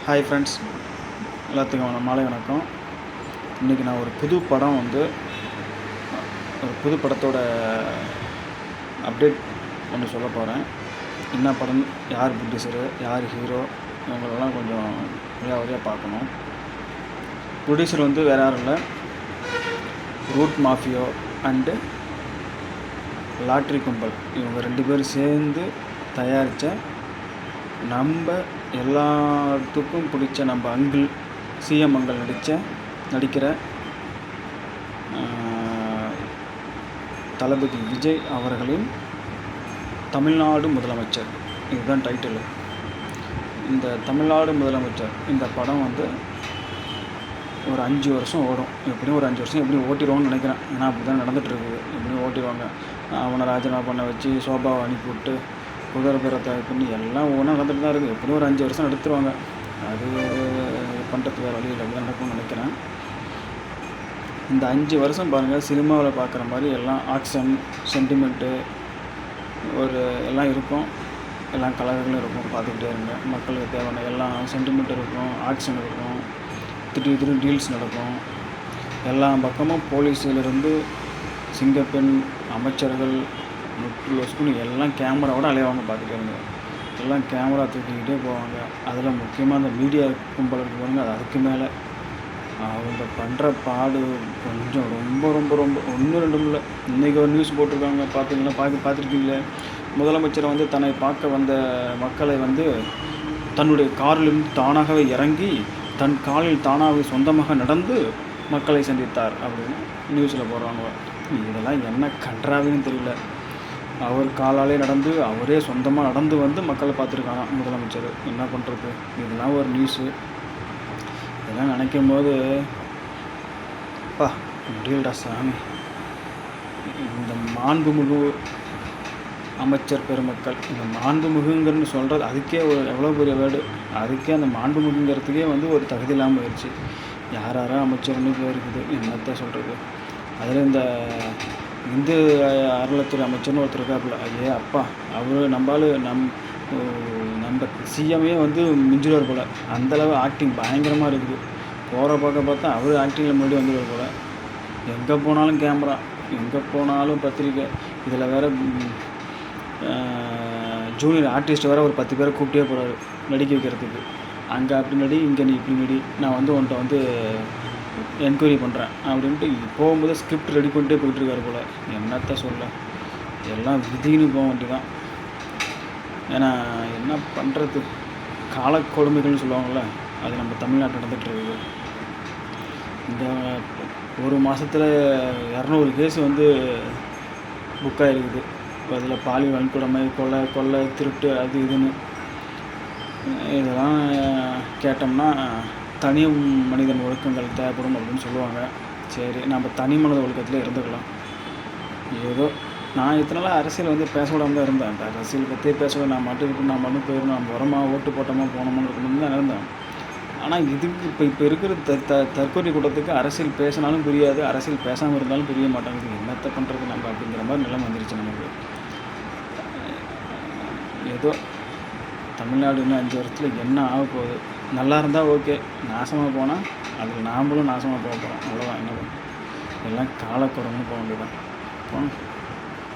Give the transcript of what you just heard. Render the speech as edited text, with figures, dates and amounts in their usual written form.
Hi friends, எல்லாத்துக்கும் மாலை வணக்கம். இன்றைக்கி நான் ஒரு புது படத்தோட அப்டேட் ஒன்று சொல்ல போகிறேன். என்ன படம், யார் ப்ரொடியூசரு, யார் ஹீரோ, இவங்களெல்லாம் கொஞ்சம் வழியாக பார்க்கணும். ப்ரொடியூசர் வேறு யாரும் இல்லை, ரூட் மாஃபியோ அண்டு லாட்ரி கும்பல். இவங்க 2 பேரும் சேர்ந்து தயாரித்த நம்ம எல்லாத்துக்கும் பிடிச்ச நம்ம சிஎம் அங்கிள் நடிக்கிற தளபதி விஜய் அவர்களின் தமிழ்நாடு முதலமைச்சர், இதுதான் டைட்டில். இந்த தமிழ்நாடு முதலமைச்சர் இந்த படம் ஒரு 5 வருஷம் ஓடும். எப்படியும் ஒரு 5 வருஷம் எப்படியும் ஓட்டிடுவோம்னு நினைக்கிறேன். ஏன்னா அப்படி தான் நடந்துகிட்ருக்குது. எப்படியும் ஓட்டிடுவாங்க. அவனை ராஜினாமா பண்ண வச்சு சோபாவை அனுப்பிவிட்டு குதிரை பண்ணி எல்லாம் ஒன்றா நடந்துட்டு தான் இருக்குது. எப்படியும் ஒரு 5 வருஷம் எடுத்துருவாங்க. அது பண்ணுறதுக்கு வேறு வழி இல்லை, அப்படி நடக்கும்னு நினைக்கிறேன். இந்த 5 வருஷம் பாருங்கள், சினிமாவில் பார்க்குற மாதிரி எல்லாம் ஆக்ஷன், சென்டிமெண்ட்டு எல்லாம் இருக்கும். எல்லாம் கலர்களும் இருக்கும். பார்த்துக்கிட்டே இருங்க. மக்களுக்கு தேவையான எல்லாம் சென்டிமெண்ட் இருக்கும், ஆக்ஷன் இருக்கும், திடீர் டீல்ஸ் நடக்கும். எல்லா பக்கமும் போலீஸிலிருந்து சிங்கப்பெண், அமைச்சர்கள், ஸ்கூல் எல்லாம் கேமராவோட அலைவாங்க. பார்த்துக்கோங்க, எல்லாம் கேமரா தூக்கிக்கிட்டே போவாங்க. அதில் முக்கியமாக அந்த மீடியா கும்பலுக்கு போவாங்க. அது அதுக்கு மேலே அவங்க பண்ணுற பாடு கொஞ்சம் ரொம்ப ரொம்ப ரொம்ப 1-2 இல்லை. இன்றைக்கி ஒரு நியூஸ் போட்டிருக்காங்க, பார்த்துருக்கீங்களே. முதலமைச்சரை தன்னை பார்க்க வந்த மக்களை தன்னுடைய காரிலிருந்து தானாகவே இறங்கி தன் காலில் தானாகவே சொந்தமாக நடந்து மக்களை சந்தித்தார் அப்படின்னு நியூஸில் போடுறாங்க. இதெல்லாம் என்ன கன்றாவின்னு தெரியல. அவர் காலாலே நடந்து, அவரே சொந்தமாக நடந்து மக்களை பார்த்துருக்காங்க முதலமைச்சர். என்ன பண்ணுறது, இதெல்லாம் ஒரு நியூஸு. இதெல்லாம் நினைக்கும் போது முடியலடா சாமி. இந்த மாண்புமிகு அமைச்சர் பெருமக்கள், இந்த மாண்புமிகுங்கிறன்னு சொல்கிறது அதுக்கே எவ்வளோ பெரிய வேர்டு. அதுக்கே அந்த மாண்புமிகுங்கிறதுக்கே ஒரு தகுதி இல்லாமல் போயிடுச்சு. யாரோ அமைச்சர்னு போயிருக்குது, என்னத்தை சொல்கிறது. அதில் இந்த இந்து அறநிலைத்துறை அமைச்சர்னு ஒருத்தர் இருக்காப்புல, ஐயே அப்பா, அவர் நம்ம சிஎம்ஏ மிஞ்சுவார் போல். அந்தளவு ஆக்டிங் பயங்கரமாக இருக்குது. போகிற பக்கம் பார்த்தா அவர் ஆக்டிங்கில் முன்னாடி வந்துடுவார் போல். எங்கே போனாலும் கேமரா, எங்கே போனாலும் பத்திரிக்கை. இதில் வேறு ஜூனியர் ஆர்டிஸ்ட் வேறு ஒரு 10 பேரை கூப்பிட்டே போகிறாரு நடிக்க வைக்கிறதுக்கு. அங்கே அப்படி நடி, இங்கே நீ இப்படி நடி, நான் உன்ட்ட என்கொயரி பண்ணுறேன் அப்படின்ட்டு போகும்போது ஸ்கிரிப்ட் ரெடி பண்ணிட்டே போயிட்டுருக்காரு போல். என்னத்தை சொல்ல, எல்லாம் விதின்னு போக வேண்டியதான். ஏன்னா என்ன பண்ணுறது, காலக்கொடுமைகள்னு சொல்லுவாங்கள்ல, அது நம்ம தமிழ்நாட்டில் நடந்துகிட்ருக்குது. இந்த ஒரு மாதத்தில் 200 கேஸ் புக் ஆகிருக்குது. அதில் பாலியல் வன்கொடுமை, கொலை, திருட்டு, அது இதுன்னு. இதெல்லாம் கேட்டோம்னா தனி மனிதன் ஒழுக்கங்கள் தேவைப்படும் அப்படின்னு சொல்லுவாங்க. சரி, நம்ம தனி மனித ஒழுக்கத்தில் இருந்துக்கலாம். ஏதோ நான் இத்தனை நாள் அரசியல் பேசக்கூடாமல் தான் இருந்தேன். அரசியல் பற்றியே பேசக்கூடாது, நான் மட்டும் போயிடணும், நம்ம உரமா ஓட்டு போட்டோமா போனோம்னு இருக்கணும்னு தான் இருந்தேன். ஆனால் இதுக்கு இப்போ இருக்கிற தற்கொலை கூட்டத்துக்கு அரசியல் பேசினாலும் புரியாது, அரசியல் பேசாமல் இருந்தாலும் புரிய மாட்டேங்குது. என்னத்தை பண்ணுறது நம்ம அப்படிங்கிற மாதிரி நிலைமை வந்துருச்சு நமக்கு. ஏதோ தமிழ்நாடு இன்னும் 5 வருஷத்தில் என்ன ஆக போகுது. நல்லா இருந்தால் ஓகே, நாசமாக போனால் அதில் நாமளும் நாசமாக போக போகிறோம். அவ்வளோதான். என்ன பண்ணும், எல்லாம் காலக்கொடம்னு போக வேண்டியதான்.